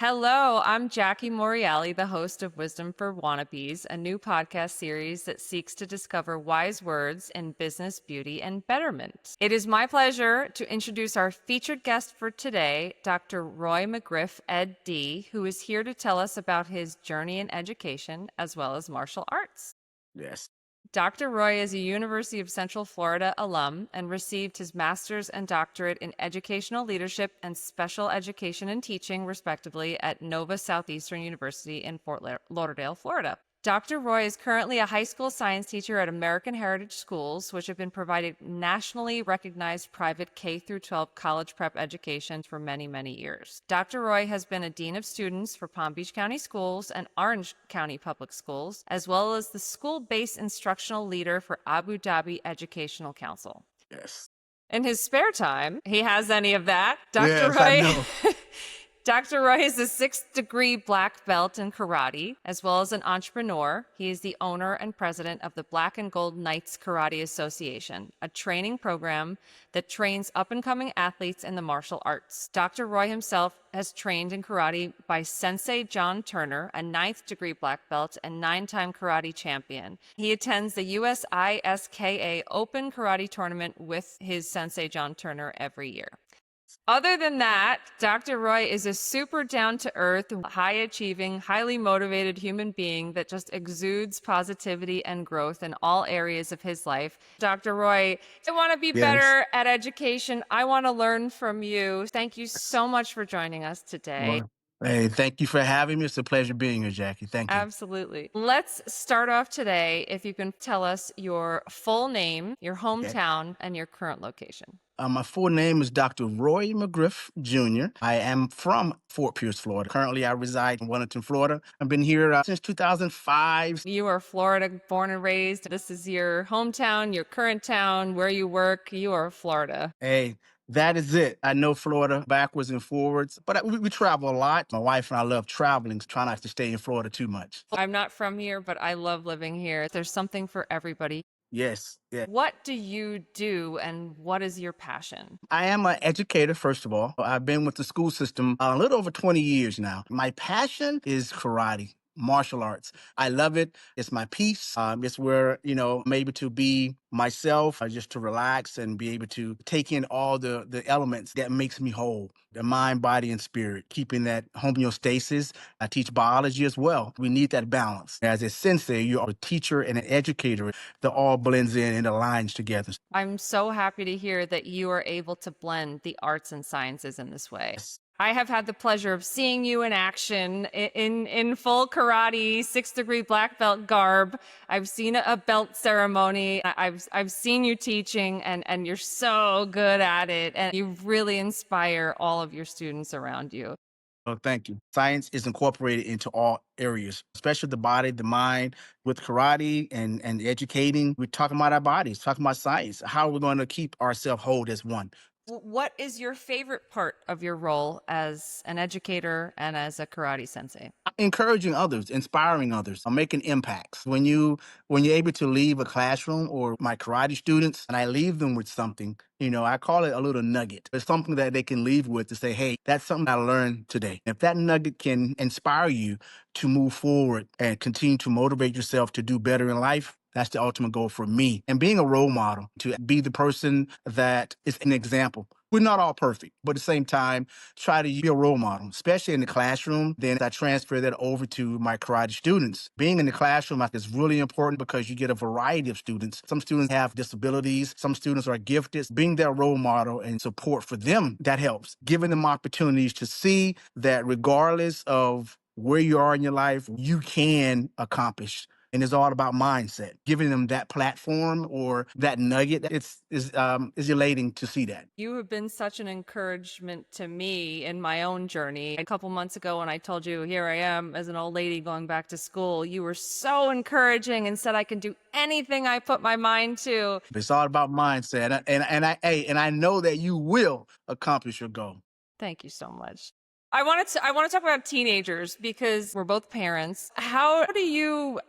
Hello, I'm Jackie Morreale, the host of Wisdom for Wannabes, a new podcast series that seeks to discover wise words in business, beauty, and betterment. It is my pleasure to introduce our featured guest for today, Dr. Roy McGriff, Ed.D., who is here to tell us about his journey in education as well as martial arts. Yes. Dr. Roy is a University of Central Florida alum and received his master's and doctorate in educational leadership and special education and teaching, respectively, at Nova Southeastern University in Fort Lauderdale, Florida. Dr. Roy is currently a high school science teacher at American Heritage Schools, which have been providing nationally recognized private K through 12 college prep education for many, many years. Dr. Roy has been a dean of students for Palm Beach County Schools and Orange County Public Schools, as well as the school-based instructional leader for Abu Dhabi Educational Council. Yes. In his spare time, he has any of that. Dr. Yes, I Roy know. Dr. Roy is a 6th-degree black belt in karate, as well as an entrepreneur. He is the owner and president of the Black and Gold Knights Karate Association, a training program that trains up-and-coming athletes in the martial arts. Dr. Roy himself has trained in karate by Sensei John Turner, a 9th-degree black belt and 9-time karate champion. He attends the USISKA Open Karate Tournament with his Sensei John Turner every year. Other than that, Dr. Roy is a super down-to-earth, high-achieving, highly motivated human being that just exudes positivity and growth in all areas of his life. Dr. Roy, I want to be Yes. better at education. I want to learn from you. Thank you so much for joining us today. Well, hey, thank you for having me. It's a pleasure being here, Jackie. Thank you. Absolutely. Let's start off today. If you can tell us your full name, your Okay. hometown, and your current location. My full name is Dr. Roy McGriff Jr. I am from Fort Pierce, Florida. Currently, I reside in Wellington, Florida. I've been here since 2005. You are Florida born and raised. This is your hometown, your current town, where you work. You are Florida. Hey, that is it. I know Florida backwards and forwards, but we travel a lot. My wife and I love traveling, try not to stay in Florida too much. I'm not from here, but I love living here. There's something for everybody. Yes, yes. What do you do and what is your passion? I am an educator, first of all. I've been with the school system a little over 20 years now. My passion is karate, martial arts. I love it. It's my peace. It's where, I'm able to be myself, just to relax and be able to take in all the elements that makes me whole, the mind, body, and spirit, keeping that homeostasis. I teach biology as well. We need that balance. As a sensei, you're a teacher and an educator that all blends in and aligns together. I'm so happy to hear that you are able to blend the arts and sciences in this way. Yes. I have had the pleasure of seeing you in action in full karate, 6th-degree black belt garb. I've seen a belt ceremony. I've seen you teaching, and you're so good at it, and you really inspire all of your students around you. Oh, thank you. Science is incorporated into all areas, especially the body, the mind. With karate and educating, we're talking about our bodies, talking about science. How are we going to keep ourselves whole as one? What is your favorite part of your role as an educator and as a karate sensei? Encouraging others, inspiring others, making impacts. When you're able to leave a classroom or my karate students, and I leave them with something, I call it a little nugget. It's something that they can leave with to say, hey, that's something I learned today. If that nugget can inspire you to move forward and continue to motivate yourself to do better in life, that's the ultimate goal for me. And being a role model, to be the person that is an example. We're not all perfect, but at the same time, try to be a role model, especially in the classroom. Then I transfer that over to my karate students. Being in the classroom is really important because you get a variety of students. Some students have disabilities. Some students are gifted. Being their role model and support for them, that helps. Giving them opportunities to see that regardless of where you are in your life, you can accomplish. And it's all about mindset. Giving them that platform or that nugget, is elating to see that. You have been such an encouragement to me in my own journey. A couple months ago, when I told you, here I am as an old lady going back to school, you were so encouraging and said I can do anything I put my mind to. It's all about mindset. And I know that you will accomplish your goal. Thank you so much. I want to talk about teenagers because we're both parents. How do you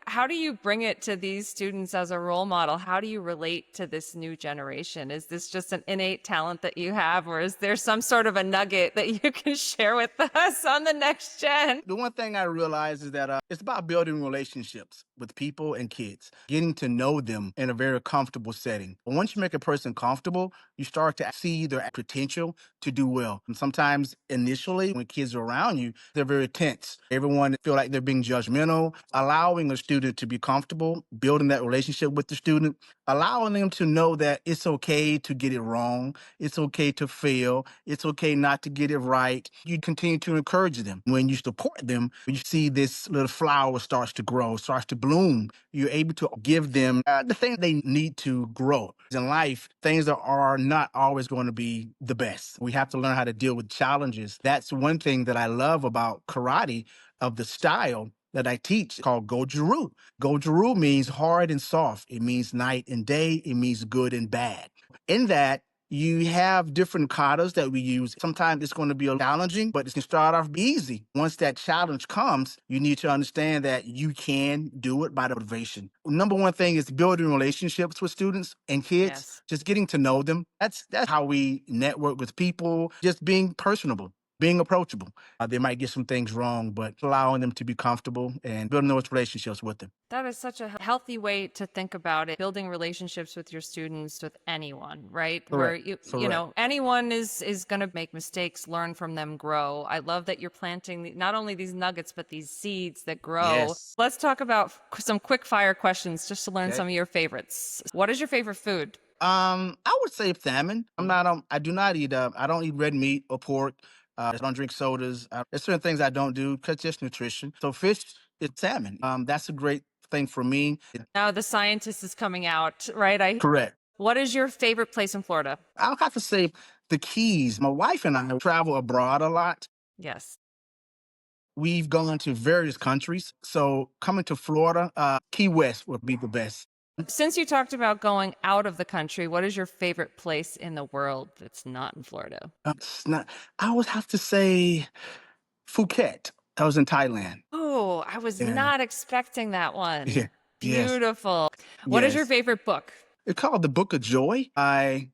bring it to these students as a role model? How do you relate to this new generation? Is this just an innate talent that you have, or is there some sort of a nugget that you can share with us on the next gen? The one thing I realize is that it's about building relationships with people and kids, getting to know them in a very comfortable setting. But once you make a person comfortable, you start to see their potential to do well. And sometimes initially when kids are around you, they're very tense. Everyone feel like they're being judgmental. Allowing a student to be comfortable, building that relationship with the student, allowing them to know that it's okay to get it wrong. It's okay to fail. It's okay not to get it right. You continue to encourage them. When you support them, you see this little flower starts to grow, starts to bloom. You're able to give them the thing they need to grow. In life, things are not always going to be the best. We have to learn how to deal with challenges. That's one thing that I love about karate, of the style that I teach, called Gōjū-ryū. Gōjū-ryū means hard and soft. It means night and day. It means good and bad. In that, you have different katas that we use. Sometimes it's going to be challenging, but it can start off easy. Once that challenge comes, you need to understand that you can do it by the motivation. Number one thing is building relationships with students and kids, Yes. just getting to know them. That's how we network with people, just being personable, being approachable. They might get some things wrong, but allowing them to be comfortable and building those relationships with them. That is such a healthy way to think about it. Building relationships with your students, with anyone, right? Where Correct. you know, anyone is going to make mistakes, learn from them, grow. I love that you're planting not only these nuggets but these seeds that grow. Yes. Let's talk about some quick fire questions just to learn Okay. some of your favorites. What is your favorite food? I would say salmon. I do not eat, I don't eat red meat or pork. I don't drink sodas. There's certain things I don't do because just nutrition. So fish is salmon. That's a great thing for me. Now the scientist is coming out, right? Correct. What is your favorite place in Florida? I'll have to say the Keys. My wife and I travel abroad a lot. Yes. We've gone to various countries. So coming to Florida, Key West would be the best. Since you talked about going out of the country, what is your favorite place in the world that's not in Florida? I would have to say Phuket. I was in Thailand. Oh, I was Yeah. not expecting that one. Yeah. Yes. Beautiful. What is your Yes. favorite book? It's called The Book of Joy by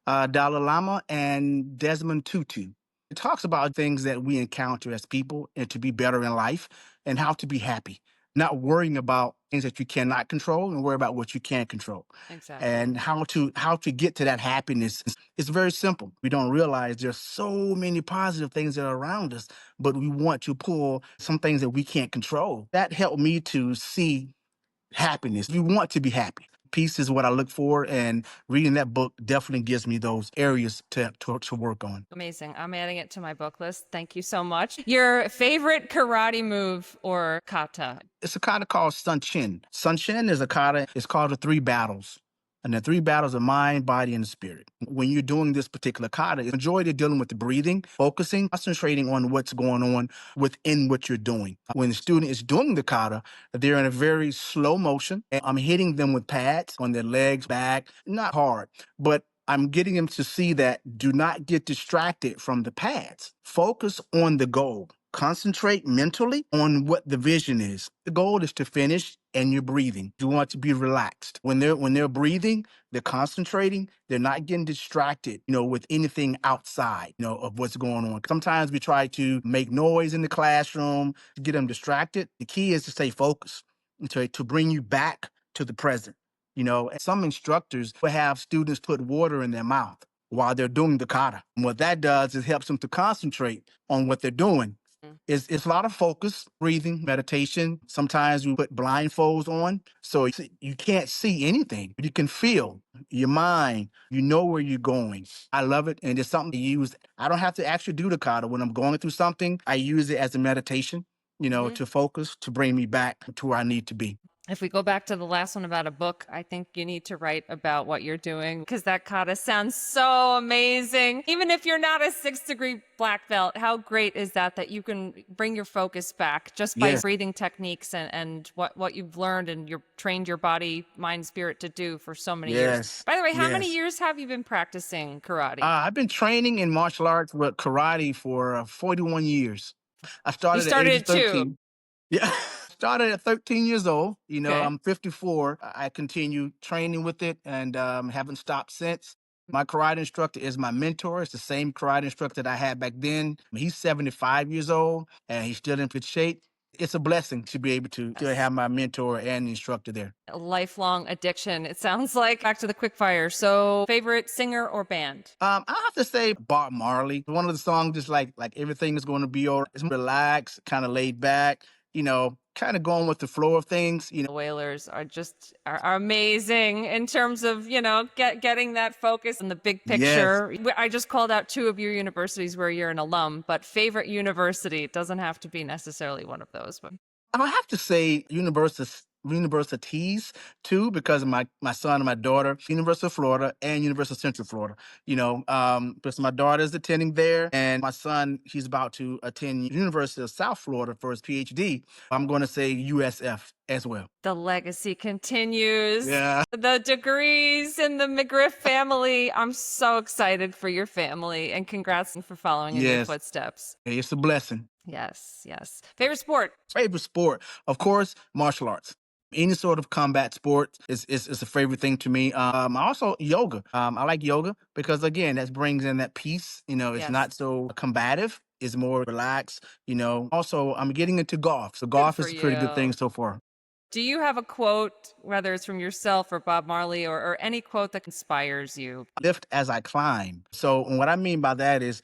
Dalai Lama and Desmond Tutu. It talks about things that we encounter as people and to be better in life and how to be happy, not worrying about things that you cannot control and worry about what you can control. Exactly. And how to get to that happiness. It's very simple. We don't realize there's so many positive things that are around us, but we want to pull some things that we can't control. That helped me to see happiness. We want to be happy. Peace is what I look for, and reading that book definitely gives me those areas to work on. Amazing. I'm adding it to my book list. Thank you so much. Your favorite karate move or kata? It's a kata called Sun Chin. Sun Chin is a kata. It's called the three battles. And the three battles of mind, body, and spirit. When you're doing this particular kata, the majority of dealing with the breathing, focusing, concentrating on what's going on within what you're doing. When the student is doing the kata, they're in a very slow motion. And I'm hitting them with pads on their legs, back, not hard, but I'm getting them to see that do not get distracted from the pads. Focus on the goal. Concentrate mentally on what the vision is. The goal is to finish and you're breathing. You want to be relaxed. When they're breathing, they're concentrating, they're not getting distracted, with anything outside, of what's going on. Sometimes we try to make noise in the classroom to get them distracted. The key is to stay focused and to bring you back to the present. And some instructors will have students put water in their mouth while they're doing the kata. And what that does is helps them to concentrate on what they're doing. It's a lot of focus, breathing, meditation. Sometimes we put blindfolds on, so you can't see anything. But you can feel your mind. You know where you're going. I love it, and it's something to use. I don't have to actually do the kata. When I'm going through something, I use it as a meditation, Mhm. to focus, to bring me back to where I need to be. If we go back to the last one about a book, I think you need to write about what you're doing because that kata sounds so amazing. Even if you're not a 6th-degree black belt, how great is that you can bring your focus back just by Yes. breathing techniques and what you've learned and you've trained your body, mind, spirit to do for so many years. Yes. By the way, how many Yes. years have you been practicing karate? I've been training in martial arts with karate for 41 years. I You started at the age started of it too. 13. Yeah. Started at 13 years old. Okay. I'm 54. I continue training with it and haven't stopped since. My karate instructor is my mentor. It's the same karate instructor that I had back then. He's 75 years old and he's still in good shape. It's a blessing to be able to Yes. have my mentor and instructor there. A lifelong addiction, it sounds like. Back to the quickfire. So, favorite singer or band? I have to say Bob Marley. One of the songs is like everything is going to be all right. It's relaxed, kind of laid back, kind of going with the flow of things. The Whalers are amazing in terms of, getting that focus and the big Yes. picture. I just called out 2 of your universities where you're an alum, but favorite university, it doesn't have to be necessarily one of those, but I have to say universities too, because of my son and my daughter, University of Florida and University of Central Florida. Because my daughter is attending there, and my son he's about to attend University of South Florida for his PhD. I'm going to say USF as well. the legacy continues. Yeah. The degrees in the McGriff family. I'm so excited for your family and congrats for following in your Yes. footsteps. It's a blessing. Yes, yes. Favorite sport? Favorite sport, of course, martial arts. Any sort of combat sport is a favorite thing to me. Also yoga. I like yoga because again, that brings in that peace. It's Yes. not so combative. It's more relaxed. Also, I'm getting into golf. So Good golf for is a pretty good thing you. so far. Do you have a quote, whether it's from yourself or Bob Marley or any quote that inspires you? Lift as I climb. So what I mean by that is,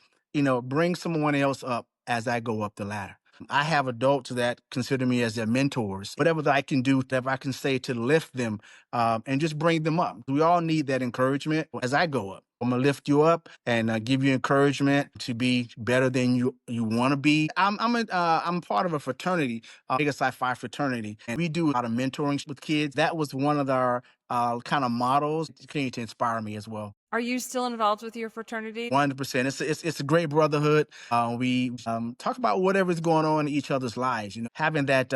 bring someone else up as I go up the ladder. I have adults that consider me as their mentors. Whatever that I can do, whatever I can say to lift them and just bring them up. We all need that encouragement as I go up. I'm gonna lift you up and give you encouragement to be better than you want to be. I'm part of a fraternity, Omega Psi Phi fraternity, and we do a lot of mentoring with kids. That was one of our kind of models to continue to inspire me as well. Are you still involved with your fraternity? 100%. It's a great brotherhood. We talk about whatever's going on in each other's lives. Having that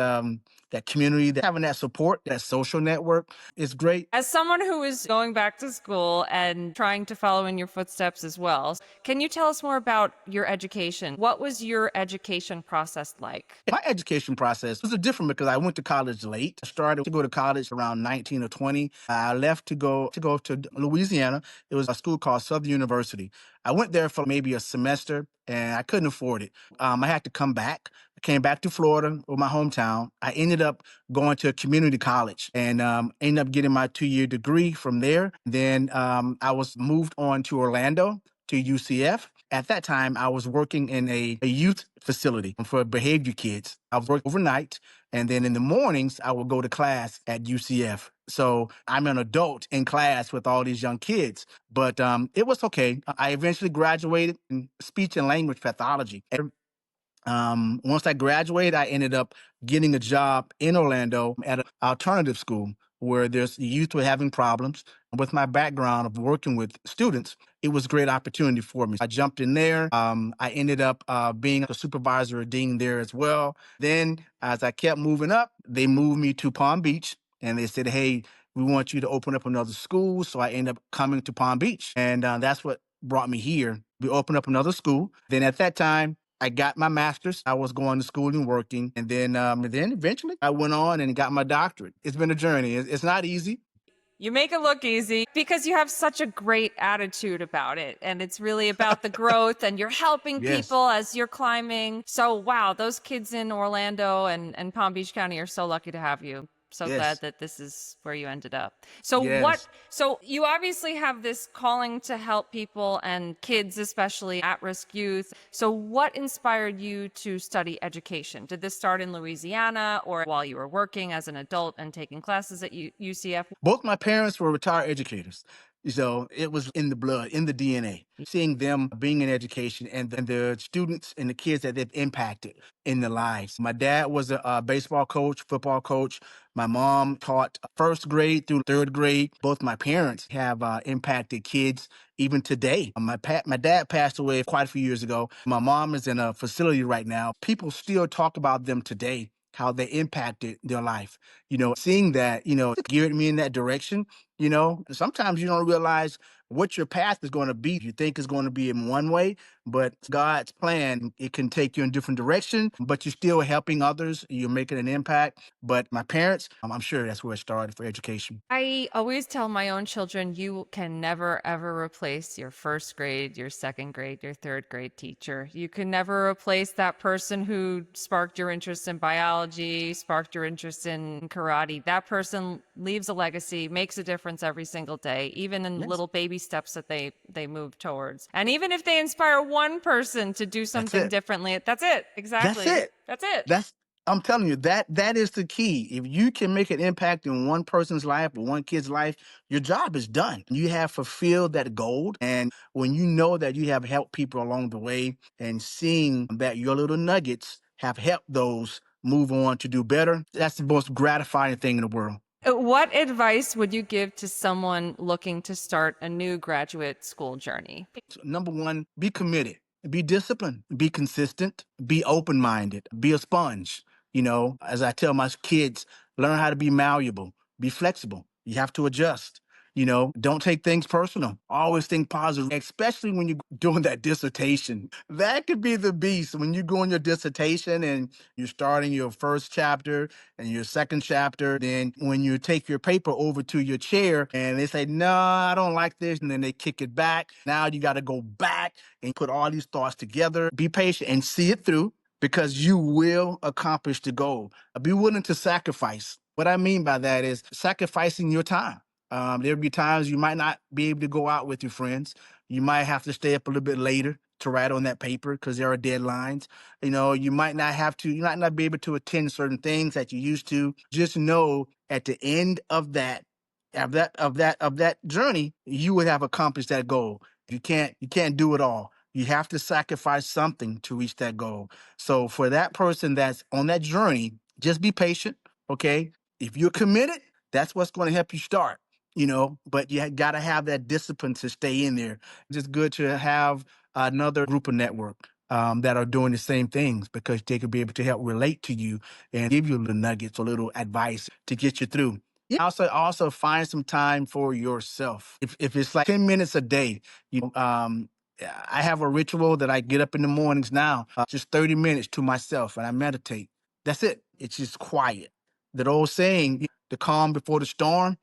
community, having that support, that social network is great. As someone who is going back to school and trying to follow in your footsteps as well, can you tell us more about your education? What was your education process like? My education process was different because I went to college late. I started to go to college around 19 or 20. I left to go to Louisiana. It was a school called Southern University. I went there for maybe a semester and I couldn't afford it. I had to come back. I came back to Florida, or my hometown. I ended up going to a community college and ended up getting my 2-year degree from there. Then I was moved on to Orlando to UCF. At that time, I was working in a youth facility for behavior kids. I was working overnight, and then in the mornings, I would go to class at UCF. So I'm an adult in class with all these young kids, but it was okay. I eventually graduated in speech and language pathology. Once I graduated, I ended up getting a job in Orlando at an alternative school where there's youth were having problems. With my background of working with students, it was a great opportunity for me. I jumped in there. I ended up being a supervisor or dean there as well. Then, as I kept moving up, they moved me to Palm Beach, and they said, "Hey, we want you to open up another school." So I ended up coming to Palm Beach, and that's what brought me here. We opened up another school. Then at that time, I got my master's. I was going to school and working, and then eventually I went on and got my doctorate. It's been a journey. It's not easy. You make it look easy because you have such a great attitude about it. And it's really about the growth and you're helping Yes. people as you're climbing. So, wow, those kids in Orlando and Palm Beach County are so lucky to have you. So Yes. glad that this is where you ended up. So Yes. so you obviously have this calling to help people and kids, especially at-risk youth. So what inspired you to study education? Did this start in Louisiana or while you were working as an adult and taking classes at UCF? Both my parents were retired educators. So it was in the blood, in the DNA. Seeing them being in education and the students and the kids that they've impacted in their lives. My dad was a baseball coach, football coach. My mom taught first grade through third grade. Both my parents have impacted kids even today. My dad passed away quite a few years ago. My mom is in a facility right now. People still talk about them today, how they impacted their life. Seeing that, geared me in that direction. Sometimes you don't realize what your path is going to be. You think it's going to be in one way, but God's plan, it can take you in different direction, but you're still helping others. You're making an impact. But my parents, I'm sure that's where it started for education. I always tell my own children, you can never, ever replace your first grade, your second grade, your third grade teacher. You can never replace that person who sparked your interest in biology, sparked your interest in karate. That person leaves a legacy, makes a difference every single day, even in Yes. little baby steps that they move towards. And even if they inspire one person to do That's something it. differently, that's it. That's Exactly. it. That's it. I'm telling you, that is the key. If you can make an impact in one person's life or one kid's life, your job is done. You have fulfilled that goal. And when you know that you have helped people along the way and seeing that your little nuggets have helped those move on to do better, that's the most gratifying thing in the world. What advice would you give to someone looking to start a new graduate school journey? So, number one, be committed, be disciplined, be consistent, be open minded, be a sponge. As I tell my kids, learn how to be malleable, be flexible. You have to adjust. Don't take things personal. Always think positive, especially when you're doing that dissertation. That could be the beast when you go in your dissertation and you're starting your first chapter and your second chapter. Then when you take your paper over to your chair and they say, no, I don't like this. And then they kick it back. Now you got to go back and put all these thoughts together. Be patient and see it through because you will accomplish the goal. Be willing to sacrifice. What I mean by that is sacrificing your time. There'll be times you might not be able to go out with your friends. You might have to stay up a little bit later to write on that paper because there are deadlines. You might not have to, you might not be able to attend certain things that you used to. Just know at the end of that journey, you would have accomplished that goal. You can't do it all. You have to sacrifice something to reach that goal. So for that person that's on that journey, just be patient. Okay. If you're committed, that's what's going to help you start. But you got to have that discipline to stay in there. It's just good to have another group of network that are doing the same things because they could be able to help relate to you and give you little nuggets or little advice to get you through. Yeah. Also find some time for yourself. If it's like 10 minutes a day, I have a ritual that I get up in the mornings now, just 30 minutes to myself and I meditate. That's it. It's just quiet. That old saying, the calm before the storm,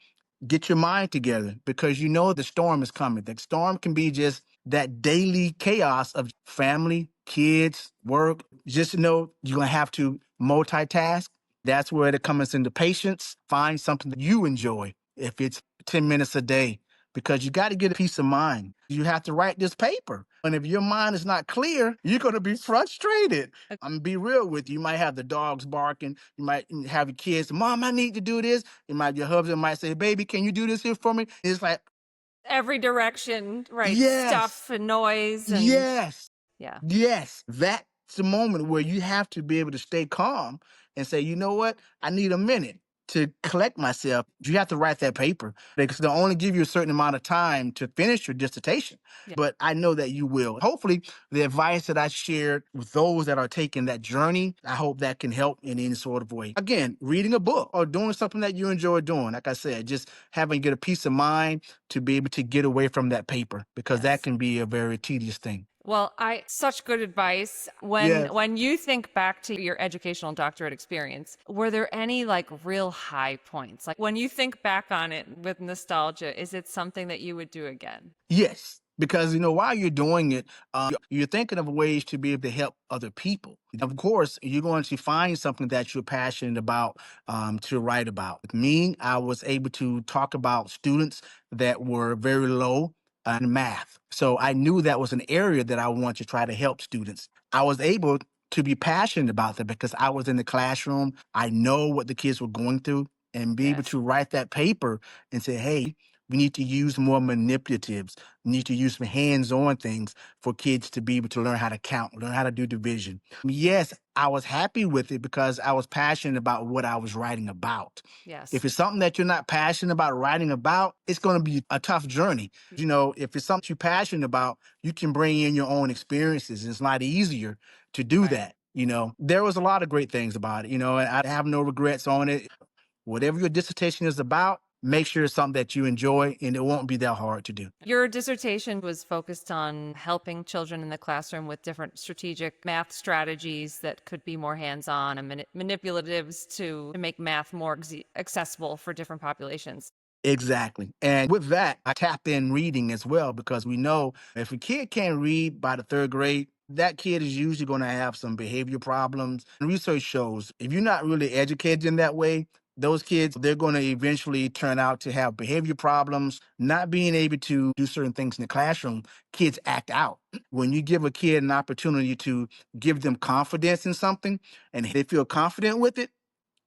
get your mind together because you know the storm is coming. The storm can be just that daily chaos of family, kids, work. Just know you're going to have to multitask. That's where it comes into patience. Find something that you enjoy. If it's 10 minutes a day, because you got to get a peace of mind. You have to write this paper. And if your mind is not clear, you're going to be frustrated. I'm going to be real with you. You might have the dogs barking. You might have your kids, Mom, I need to do this. Your husband might say, baby, can you do this here for me? It's like, Every direction, right? yes, Stuff and noise and yes. yeah. Yes, that's the moment where you have to be able to stay calm and say, you know what? I need a minute to collect myself. You have to write that paper because they'll only give you a certain amount of time to finish your dissertation. Yeah. But I know that you will. Hopefully, the advice that I shared with those that are taking that journey, I hope that can help in any sort of way. Again, reading a book or doing something that you enjoy doing. Like I said, just having get a peace of mind to be able to get away from that paper because that Yes. can be a very tedious thing. Well, such good advice. Yes. When you think back to your educational doctorate experience, were there any like real high points? Like when you think back on it with nostalgia, is it something that you would do again? Yes, because while you're doing it, you're thinking of ways to be able to help other people. Of course, you're going to find something that you're passionate about to write about. With me, I was able to talk about students that were very low in math, so I knew that was an area that I wanted to try to help students. I was able to be passionate about that because I was in the classroom. I know what the kids were going through, and be able Yes. to write that paper and say, hey, We need to use more manipulatives. We need to use some hands-on things for kids to be able to learn how to count, learn how to do division. Yes, I was happy with it because I was passionate about what I was writing about. Yes. If it's something that you're not passionate about writing about, it's going to be a tough journey. If it's something you're passionate about, you can bring in your own experiences. It's a lot easier to do Right. that. There was a lot of great things about it, and I have no regrets on it. Whatever your dissertation is about, make sure it's something that you enjoy and it won't be that hard to do. Your dissertation was focused on helping children in the classroom with different strategic math strategies that could be more hands-on and manipulatives to make math more accessible for different populations. Exactly. And with that, I tap in reading as well because we know if a kid can't read by the third grade, that kid is usually going to have some behavior problems. And research shows if you're not really educated in that way, those kids, they're going to eventually turn out to have behavior problems, not being able to do certain things in the classroom. Kids act out. When you give a kid an opportunity to give them confidence in something and they feel confident with it,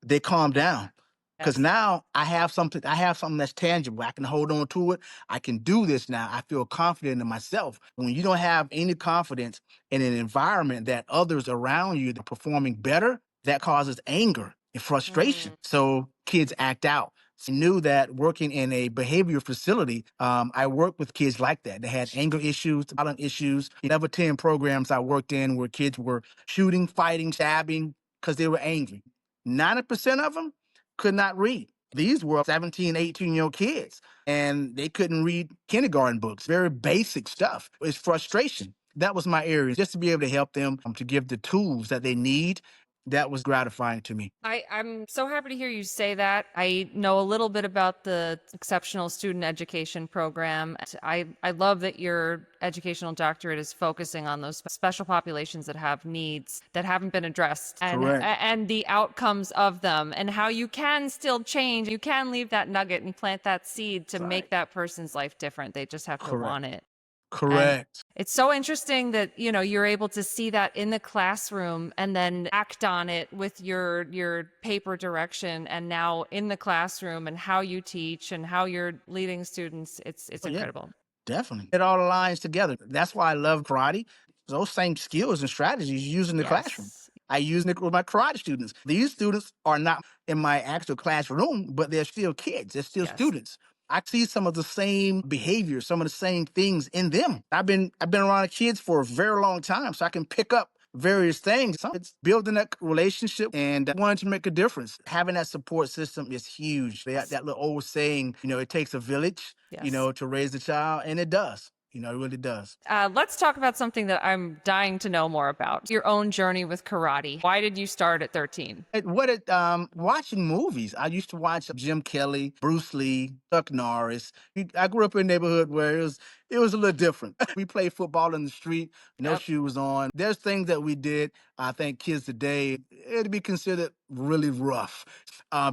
they calm down. Because Yes. now I have something that's tangible. I can hold on to it. I can do this now. I feel confident in myself. When you don't have any confidence in an environment that others around you are performing better, that causes anger and frustration. Mm. So kids act out. So I knew that working in a behavior facility, I worked with kids like that. They had anger issues, violent issues. Level 10 programs I worked in where kids were shooting, fighting, stabbing because they were angry. 90% of them could not read. These were 17, 18-year-old kids, and they couldn't read kindergarten books, very basic stuff. It's frustration. That was my area, just to be able to help them to give the tools that they need. That was gratifying to me. I'm so happy to hear you say that. I know a little bit about the Exceptional Student Education Program. I love that your educational doctorate is focusing on those special populations that have needs that haven't been addressed Correct. and the outcomes of them and how you can still change. You can leave that nugget and plant that seed to make Right. that person's life different. They just have to Correct. want it. And Correct. it's so interesting that, you're able to see that in the classroom and then act on it with your paper direction and now in the classroom and how you teach and how you're leading students. It's Oh, yeah. incredible. Definitely. It all aligns together. That's why I love karate. Those same skills and strategies you use in the classroom. Yes. I use it with my karate students. These students are not in my actual classroom, but they're still kids. They're still Yes. students. I see some of the same behaviors, some of the same things in them. I've been around kids for a very long time, so I can pick up various things. It's building that relationship and wanting to make a difference. Having that support system is huge. They got that little old saying, it takes a village, Yes. to raise a child, and it does. It really does. Let's talk about something that I'm dying to know more about. Your own journey with karate. Why did you start at 13? Watching movies. I used to watch Jim Kelly, Bruce Lee, Chuck Norris. I grew up in a neighborhood where it was a little different. We played football in the street, no Yep. shoes on. There's things that we did. I think kids today, it'd be considered really rough.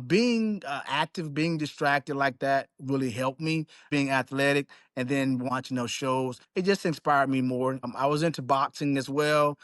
Being active, being distracted like that really helped me. Being athletic and then watching those shows, it just inspired me more. I was into boxing as well.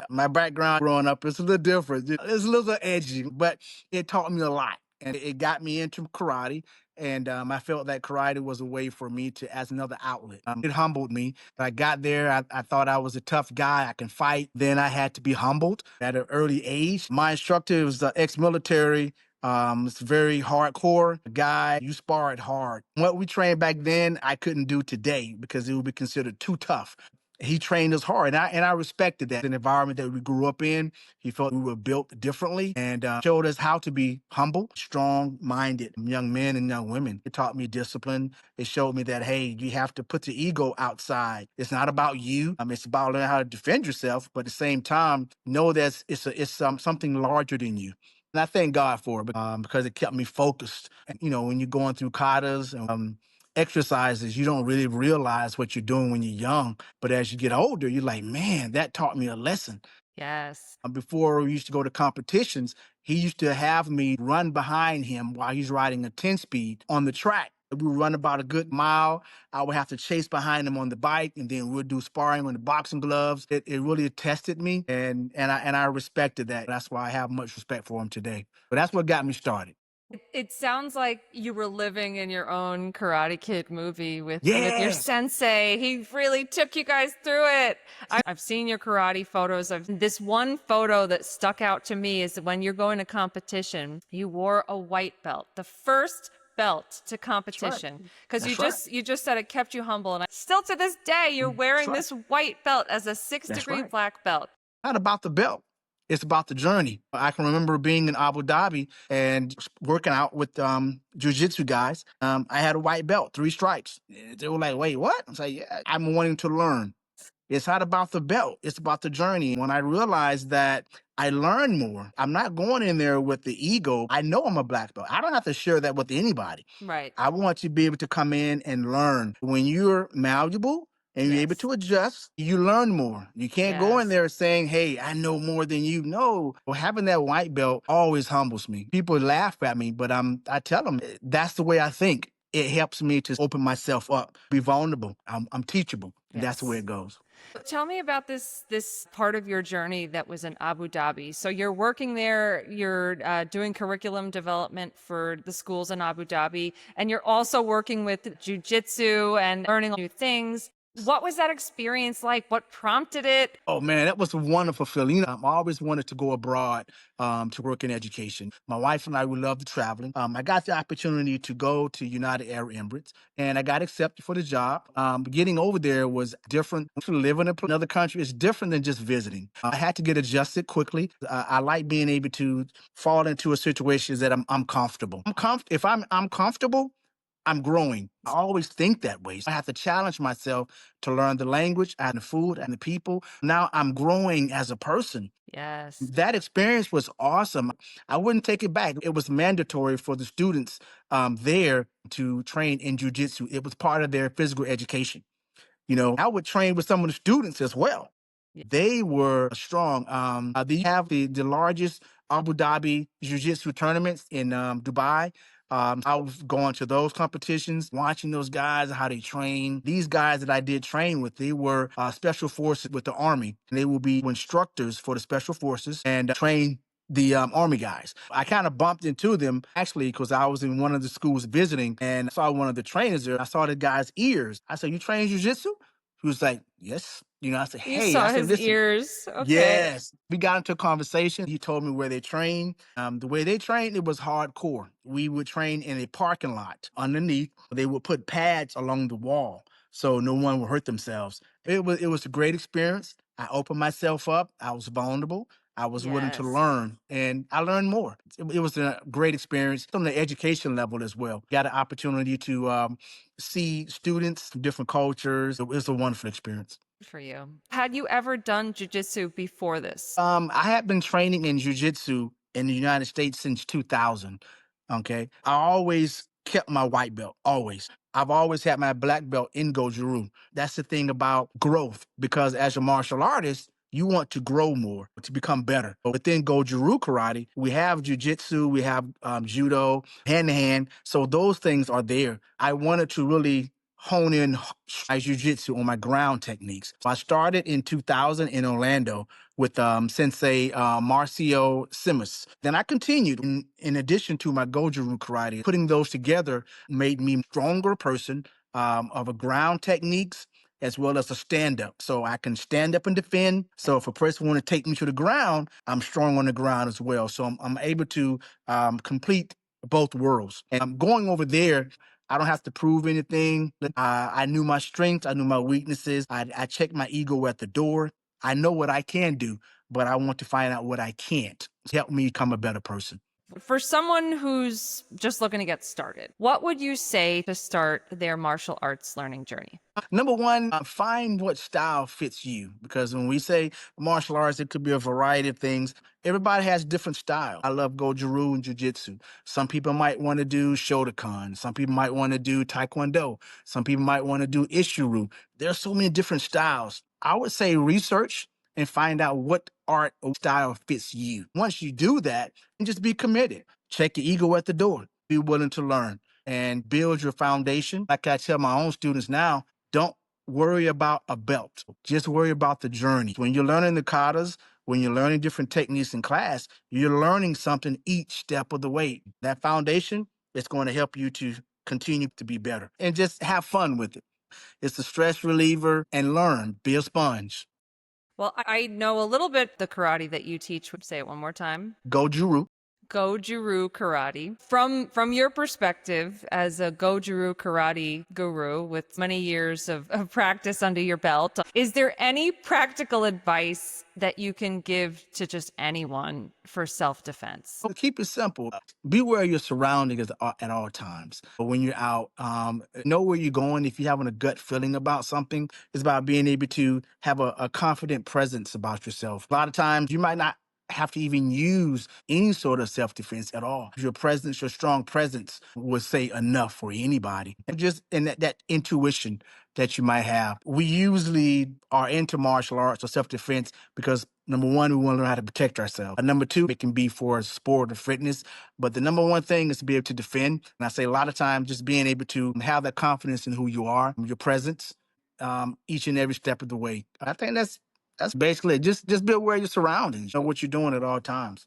My background growing up is a little different. It's a little edgy, but it taught me a lot. And it got me into karate. And I felt that karate was a way for me to, as another outlet. It humbled me. I got there, I thought I was a tough guy. I can fight. Then I had to be humbled at an early age. My instructor was ex-military. It's very hardcore guy. You spar it hard. What we trained back then, I couldn't do today because it would be considered too tough. He trained us hard, and I respected that. An environment that we grew up in, he felt we were built differently and showed us how to be humble, strong-minded young men and young women. It taught me discipline. It showed me that, hey, you have to put the ego outside. It's not about you. It's about learning how to defend yourself, but at the same time, know that it's something larger than you. And I thank God for it because it kept me focused. And, when you're going through katas and exercises, you don't really realize what you're doing when you're young. But as you get older, you're like, man, that taught me a lesson. Yes. Before we used to go to competitions, he used to have me run behind him while he's riding a 10 speed on the track. We would run about a good mile. I would have to chase behind him on the bike, and then we'd do sparring on the boxing gloves. It really tested me, and I respected that. That's why I have much respect for him today. But that's what got me started. It sounds like you were living in your own Karate Kid movie with your Yes. sensei. He really took you guys through it. I've seen your karate photos. This one photo that stuck out to me is when you're going to competition, you wore a white belt, the first belt to That's right. competition, because That's right. you just said it kept you humble, and still to this day you're That's wearing right. this white belt as a six That's degree right. black belt. Not about the belt. It's about the journey. I can remember being in Abu Dhabi and working out with jujitsu guys. I had a white belt, 3 stripes. They were like, "Wait, what?" I was like, "Yeah, I'm wanting to learn." It's not about the belt. It's about the journey. When I realized that I learned more, I'm not going in there with the ego. I know I'm a black belt. I don't have to share that with anybody. Right. I want you to be able to come in and learn. When you're malleable and you're able Yes. to adjust, you learn more. You can't go in Yes. there saying, "Hey, I know more than you." No, well, having that white belt always humbles me. People laugh at me, but I tell them that's the way I think. It helps me to open myself up, be vulnerable. I'm teachable. And that's the way Yes. it goes. Tell me about this part of your journey that was in Abu Dhabi. So you're working there, you're doing curriculum development for the schools in Abu Dhabi, and you're also working with jujitsu and learning new things. What was that experience like? What prompted it? Oh man, that was a wonderful feeling. I always wanted to go abroad to work in education. My wife and I, we loved traveling. I got the opportunity to go to United Arab Emirates, and I got accepted for the job. Getting over there was different. To live in another country is different than just visiting. I had to get adjusted quickly. I like being able to fall into a situation that I'm comfortable. If I'm comfortable, I'm growing. I always think that way. So I have to challenge myself to learn the language and the food and the people. Now I'm growing as a person. Yes. That experience was awesome. I wouldn't take it back. It was mandatory for the students there to train in jujitsu. It was part of their physical education. I would train with some of the students as well. Yeah. They were strong. They have the largest Abu Dhabi Jiu-Jitsu tournaments in Dubai. I was going to those competitions, watching those guys, how they train. These guys that I did train with, they were special forces with the Army. And they will be instructors for the special forces and train the Army guys. I kind of bumped into them actually because I was in one of the schools visiting and I saw one of the trainers there. I saw the guy's ears. I said, "You train jujitsu?" He was like, "Yes." I said, You "Hey," I saw said, his "Listen." ears. Okay. Yes. We got into a conversation. He told me where they train. The way they trained, it was hardcore. We would train in a parking lot underneath. They would put pads along the wall so no one would hurt themselves. It was a great experience. I opened myself up. I was vulnerable. I was willing to Yes. learn, and I learned more. It was a great experience on the education level as well. Got an opportunity to see students from different cultures. It was a wonderful experience. For you. Had you ever done jujitsu before this? I had been training in jujitsu in the United States since 2000. Okay. I always kept my white belt, always. I've always had my black belt in Gōjū-ryū. That's the thing about growth, because as a martial artist, you want to grow more, to become better. But within Gōjū-ryū karate, we have jujitsu, we have judo, hand to hand. So those things are there. I wanted to really hone in my jujitsu on my ground techniques. So I started in 2000 in Orlando with Sensei Marcio Simas. Then I continued in addition to my Goju-ryu karate. Putting those together made me a stronger person of a ground techniques as well as a stand-up. So I can stand up and defend. So if a person want to take me to the ground, I'm strong on the ground as well. So I'm able to complete both worlds. And I'm going over there. I don't have to prove anything. I knew my strengths. I knew my weaknesses. I checked my ego at the door. I know what I can do, but I want to find out what I can't to help me become a better person. For someone who's just looking to get started, what would you say to start their martial arts learning journey? Number one, find what style fits you. Because when we say martial arts, it could be a variety of things. Everybody has different style. I love Gōjū-ryū and Jiu-Jitsu. Some people might want to do Shotokan. Some people might want to do Taekwondo. Some people might want to do Ishuru. There's so many different styles. I would say research and find out what art or style fits you. Once you do that, and just be committed. Check your ego at the door. Be willing to learn and build your foundation. Like I tell my own students now, don't worry about a belt. Just worry about the journey. When you're learning the katas, when you're learning different techniques in class, you're learning something each step of the way. That foundation is going to help you to continue to be better and just have fun with it. It's a stress reliever and learn, be a sponge. Well, I know a little bit the karate that you teach. Say it one more time. Gōjū-ryū. Gōjū-ryū karate. From your perspective as a Gōjū-ryū karate guru with many years of practice under your belt, is there any practical advice that you can give to just anyone for self-defense? So keep it simple. Be aware of your surroundings at all times. When you're out, know where you're going. If you're having a gut feeling about something, it's about being able to have a confident presence about yourself. A lot of times you might not have to even use any sort of self-defense at all. Your presence, your strong presence would say enough for anybody. And just in that intuition that you might have. We usually are into martial arts or self-defense because number one, we want to learn how to protect ourselves. And number two, it can be for sport or fitness. But the number one thing is to be able to defend. And I say a lot of times just being able to have that confidence in who you are, your presence, each and every step of the way. I think that's basically it. Just be aware of your surroundings. Know what you're doing at all times.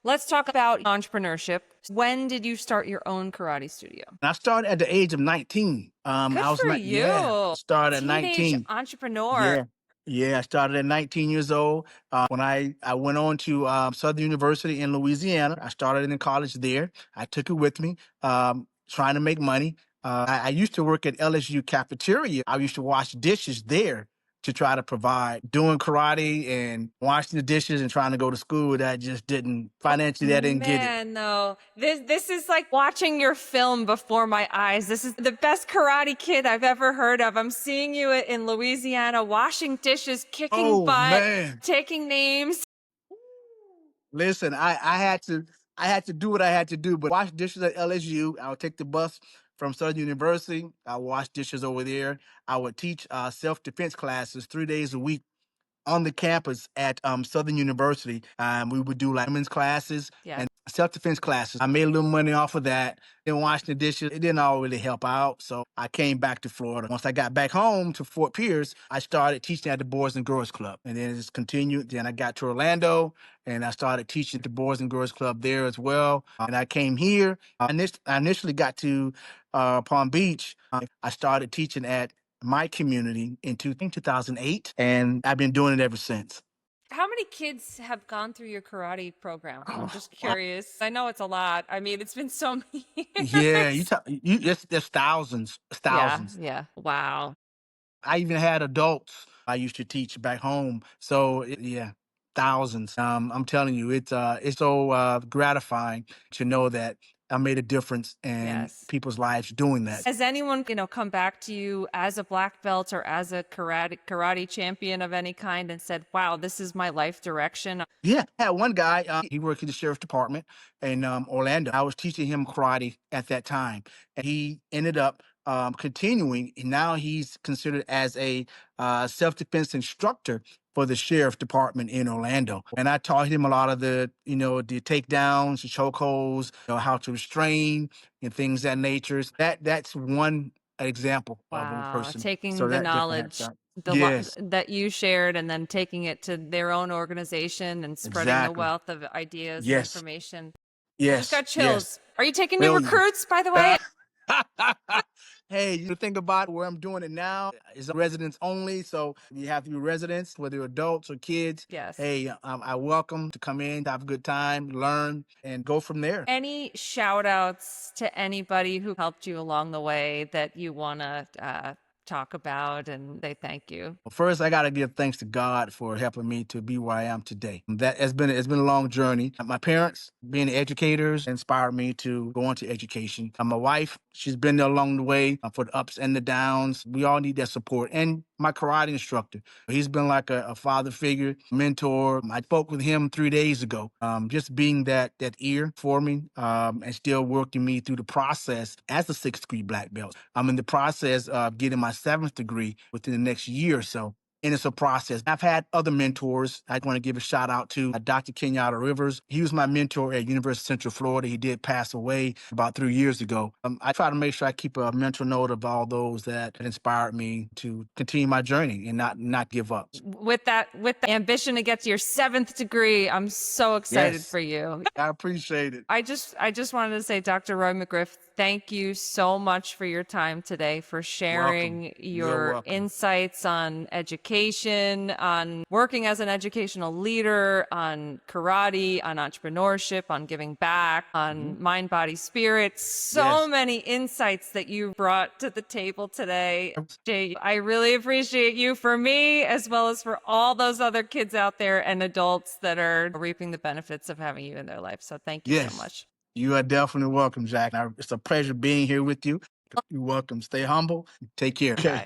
Let's talk about entrepreneurship. When did you start your own karate studio? I started at the age of 19. Good I was for yeah, you. started at Teenage 19. entrepreneur. Yeah. Yeah, I started at 19 years old. When I went on to Southern University in Louisiana, I started in college there. I took it with me, trying to make money. I used to work at LSU cafeteria. I used to wash dishes there to try to provide. Doing karate and washing the dishes and trying to go to school, that just didn't, financially, I didn't get it. Man, no. This is like watching your film before my eyes. This is the best Karate Kid I've ever heard of. I'm seeing you in Louisiana washing dishes, kicking Oh, butt, man. taking names. Listen, I had to do what I had to do, but wash dishes at LSU. I would take the bus from Southern University. I would wash dishes over there. I would teach self-defense classes 3 days a week on the campus at Southern University. We would do like women's classes Yes. and self-defense classes. I made a little money off of that. Then washing the dishes, it didn't all really help out. So I came back to Florida. Once I got back home to Fort Pierce, I started teaching at the Boys and Girls Club. And then it just continued. Then I got to Orlando and I started teaching at the Boys and Girls Club there as well. And I came here. I initially got to Palm Beach. I started teaching at my community in 2008, and I've been doing it ever since. How many kids have gone through your karate program? I'm Oh, just curious. I know it's a lot. I mean, it's been so many yeah, years. there's thousands, Yeah, thousands. yeah. Wow. I even had adults I used to teach back home. So yeah, thousands. I'm telling you, it's so gratifying to know that I made a difference in Yes. people's lives doing that. Has anyone, come back to you as a black belt or as a karate champion of any kind and said, "Wow, this is my life direction"? Yeah, I had one guy. He worked in the sheriff's department in Orlando. I was teaching him karate at that time, and he ended up continuing. And now he's considered as a self-defense instructor for the sheriff's department in Orlando. And I taught him a lot of the takedowns, the chokeholds, how to restrain and things of that nature. That's one example of a Wow, person. So taking the that definitely had knowledge to. Yes, that you shared and then taking it to their own organization and spreading the exactly. wealth of ideas and Yes. information. I just Yes, got yes. chills. Are you taking new Well, you. recruits, by the way? Hey, you think about where I'm doing it now is residents only. So you have to be residents, whether you're adults or kids. Yes. Hey, I welcome to come in, have a good time, learn, and go from there. Any shout outs to anybody who helped you along the way that you want to talk about and say thank you? Well, first, I got to give thanks to God for helping me to be where I am today. That has been it's been a long journey. My parents, being educators, inspired me to go into education. My wife, she's been there along the way for the ups and the downs. We all need that support. And my karate instructor, he's been like a father figure, mentor. I spoke with him 3 days ago. Just being that ear for me, and still working me through the process as a sixth degree black belt. I'm in the process of getting my seventh degree within the next year or so. and it's a process. I've had other mentors. I want to give a shout out to Dr. Kenyatta Rivers. He was my mentor at University of Central Florida. He did pass away about 3 years ago. I try to make sure I keep a mental note of all those that inspired me to continue my journey and not give up. With the ambition to get to your 7th degree, I'm so excited Yes. for you. I appreciate it. I just wanted to say, Dr. Roy McGriff, thank you so much for your time today, for sharing your insights on education, on working as an educational leader, on karate, on entrepreneurship, on giving back, on mind, body, spirit. So many insights that you brought to the table today. Jay, I really appreciate you, for me, as well as for all those other kids out there and adults that are reaping the benefits of having you in their life. So thank you so much. You are definitely welcome, Jack. It's a pleasure being here with you. You're welcome. Stay humble. Take care. Bye.